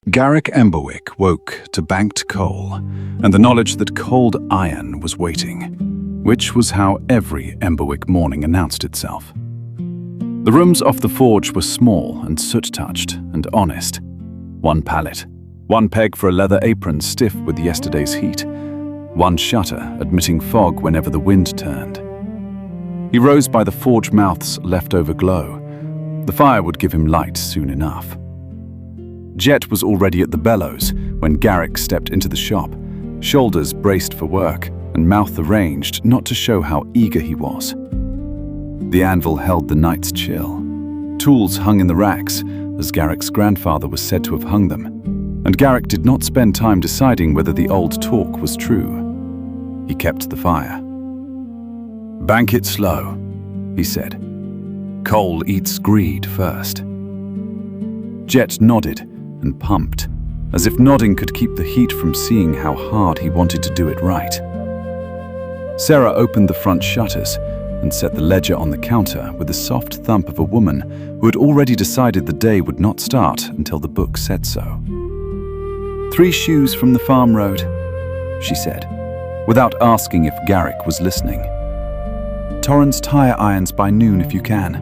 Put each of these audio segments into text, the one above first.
Garrick Emberwick woke to banked coal and the knowledge that cold iron was waiting, which was how every Emberwick morning announced itself. The rooms off the forge were small and soot-touched and honest. One pallet, one peg for a leather apron stiff with yesterday's heat, one shutter admitting fog whenever the wind turned. He rose by the forge mouth's leftover glow. The fire would give him light soon enough. Jet was already at the bellows when Garrick stepped into the shop, shoulders braced for work and mouth arranged not to show how eager he was. The anvil held the night's chill. Tools hung in the racks, as Garrick's grandfather was said to have hung them, and Garrick did not spend time deciding whether the old talk was true. He kept the fire. "Bank it slow," he said. "Coal eats greed first." Jet nodded and pumped, as if nodding could keep the heat from seeing how hard he wanted to do it right. Sarah opened the front shutters and set the ledger on the counter with the soft thump of a woman who had already decided the day would not start until the book said so. "3 shoes from the farm road," she said, without asking if Garrick was listening. "Torrens tire irons by noon if you can.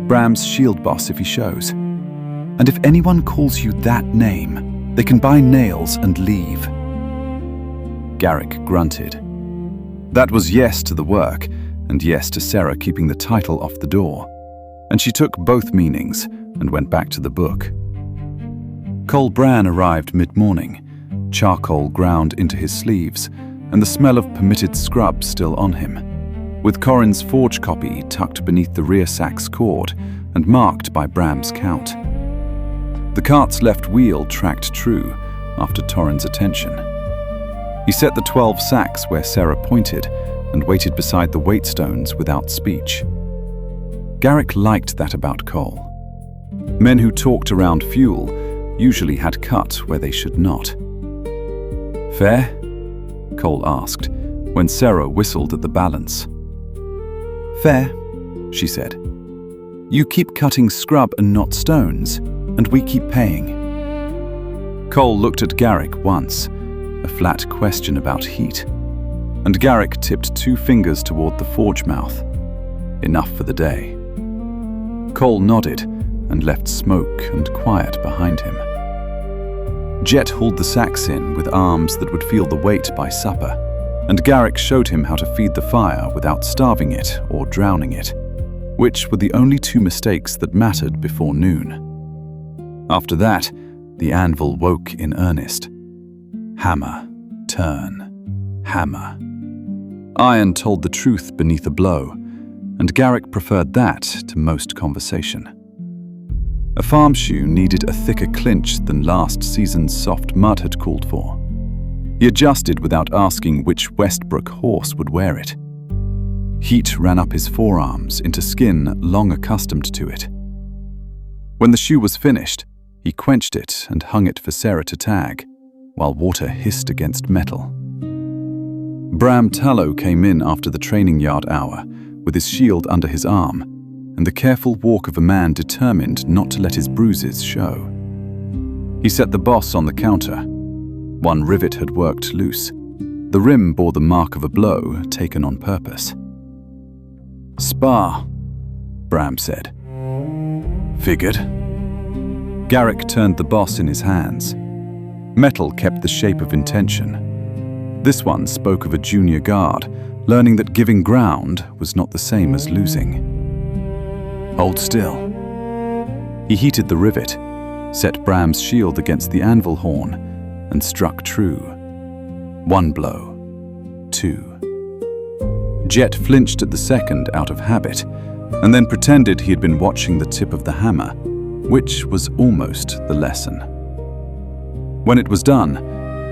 Bram's shield boss if he shows. And if anyone calls you that name, they can buy nails and leave." Garrick grunted. That was yes to the work, and yes to Sarah keeping the title off the door, and she took both meanings and went back to the book. Cole Bran arrived mid-morning, charcoal ground into his sleeves, and the smell of permitted scrub still on him, with Corin's forge copy tucked beneath the rear sack's cord and marked by Bram's count. The cart's left wheel tracked true after Torrin's attention. He set the 12 sacks where Sarah pointed and waited beside the weight stones without speech. Garrick liked that about Cole. Men who talked around fuel usually had cut where they should not. "Fair?" Cole asked, when Sarah whistled at the balance. "Fair," she said. "You keep cutting scrub and not stones, and we keep paying." Cole looked at Garrick once, a flat question about heat, and Garrick tipped 2 fingers toward the forge mouth. Enough for the day. Cole nodded and left smoke and quiet behind him. Jet hauled the sacks in with arms that would feel the weight by supper, and Garrick showed him how to feed the fire without starving it or drowning it, which were the only 2 mistakes that mattered before noon. After that, the anvil woke in earnest. Hammer, turn, hammer. Iron told the truth beneath a blow, and Garrick preferred that to most conversation. A farm shoe needed a thicker clinch than last season's soft mud had called for. He adjusted without asking which Westbrook horse would wear it. Heat ran up his forearms into skin long accustomed to it. When the shoe was finished, he quenched it and hung it for Sarah to tag, while water hissed against metal. Bram Tallow came in after the training yard hour, with his shield under his arm, and the careful walk of a man determined not to let his bruises show. He set the boss on the counter. One rivet had worked loose. The rim bore the mark of a blow taken on purpose. "Spar," Bram said. "Figured." Garrick turned the boss in his hands. Metal kept the shape of intention. This one spoke of a junior guard, learning that giving ground was not the same as losing. "Hold still." He heated the rivet, set Bram's shield against the anvil horn, and struck true. 1 blow, 2. Jet flinched at the second out of habit, and then pretended he had been watching the tip of the hammer, which was almost the lesson. When it was done,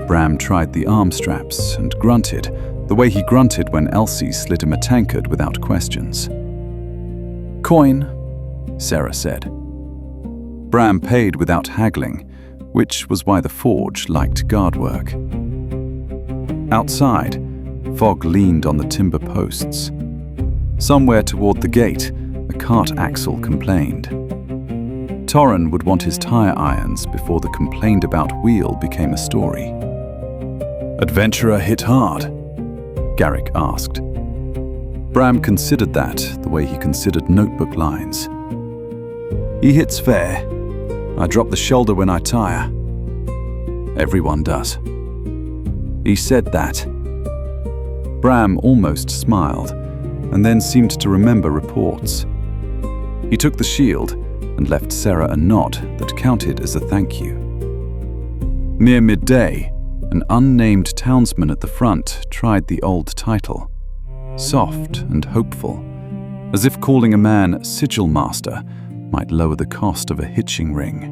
Bram tried the arm straps and grunted the way he grunted when Elsie slid him a tankard without questions. "Coin," Sarah said. Bram paid without haggling, which was why the forge liked guard work. Outside, fog leaned on the timber posts. Somewhere toward the gate, a cart axle complained. Torren would want his tire irons before the complained about wheel became a story. "Adventurer hit hard?" Garrick asked. Bram considered that the way he considered notebook lines. "He hits fair. I drop the shoulder when I tire. Everyone does." He said that. Bram almost smiled, and then seemed to remember reports. He took the shield and left Sarah a nod that counted as a thank you. Near midday, an unnamed townsman at the front tried the old title, soft and hopeful, as if calling a man sigil master might lower the cost of a hitching ring.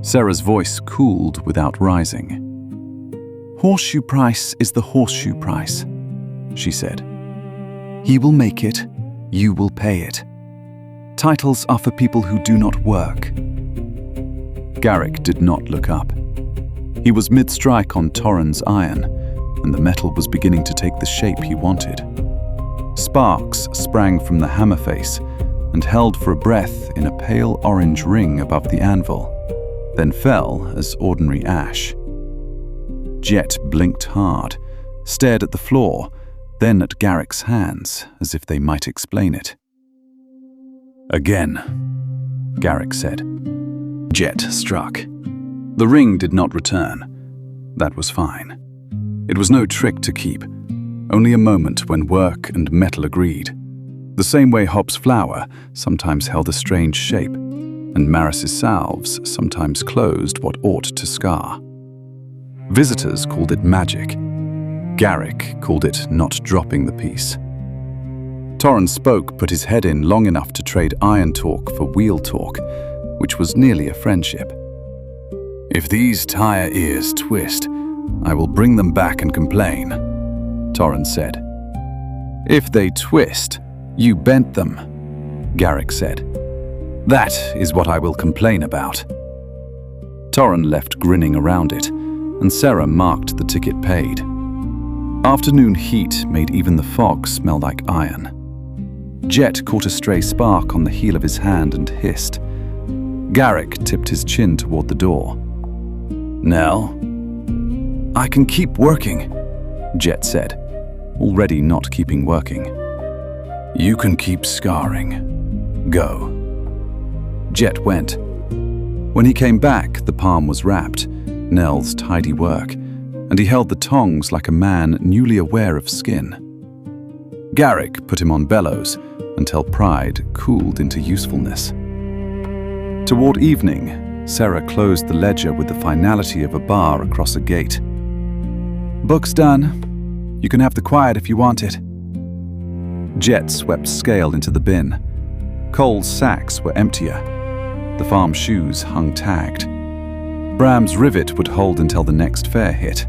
Sarah's voice cooled without rising. "Horseshoe price is the horseshoe price," she said. "He will make it, you will pay it. Titles are for people who do not work." Garrick did not look up. He was mid-strike on Torren's iron, and the metal was beginning to take the shape he wanted. Sparks sprang from the hammer face and held for a breath in a pale orange ring above the anvil, then fell as ordinary ash. Jet blinked hard, stared at the floor, then at Garrick's hands, as if they might explain it. "Again," Garrick said. Jet struck. The ring did not return. That was fine. It was no trick to keep, only a moment when work and metal agreed. The same way Hop's flower sometimes held a strange shape, and Maris's salves sometimes closed what ought to scar. Visitors called it magic. Garrick called it not dropping the piece. Torren Spoke put his head in long enough to trade iron talk for wheel talk, which was nearly a friendship. "If these tire ears twist, I will bring them back and complain," Torren said. "If they twist, you bent them," Garrick said. "That is what I will complain about." Torren left grinning around it, and Sarah marked the ticket paid. Afternoon heat made even the fog smell like iron. Jet caught a stray spark on the heel of his hand and hissed. Garrick tipped his chin toward the door. "Nell?" "I can keep working," Jet said, already not keeping working. "You can keep scarring. Go." Jet went. When he came back, the palm was wrapped, Nell's tidy work, and he held the tongs like a man newly aware of skin. Garrick put him on bellows until pride cooled into usefulness. Toward evening, Sarah closed the ledger with the finality of a bar across a gate. "Book's done. You can have the quiet if you want it." Jet swept scale into the bin. Cole's sacks were emptier. The farm shoes hung tagged. Bram's rivet would hold until the next fair hit.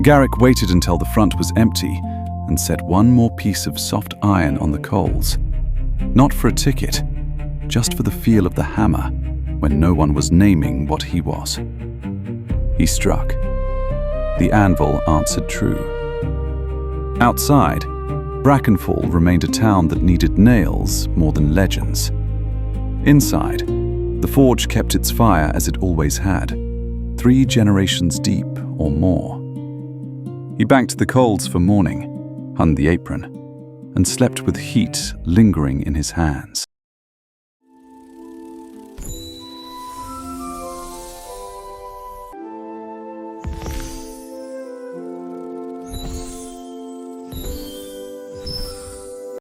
Garrick waited until the front was empty and set one more piece of soft iron on the coals. Not for a ticket, just for the feel of the hammer when no one was naming what he was. He struck. The anvil answered true. Outside, Brackenfall remained a town that needed nails more than legends. Inside, the forge kept its fire as it always had, 3 generations deep or more. He banked the coals for morning, hung the apron, and slept with heat lingering in his hands.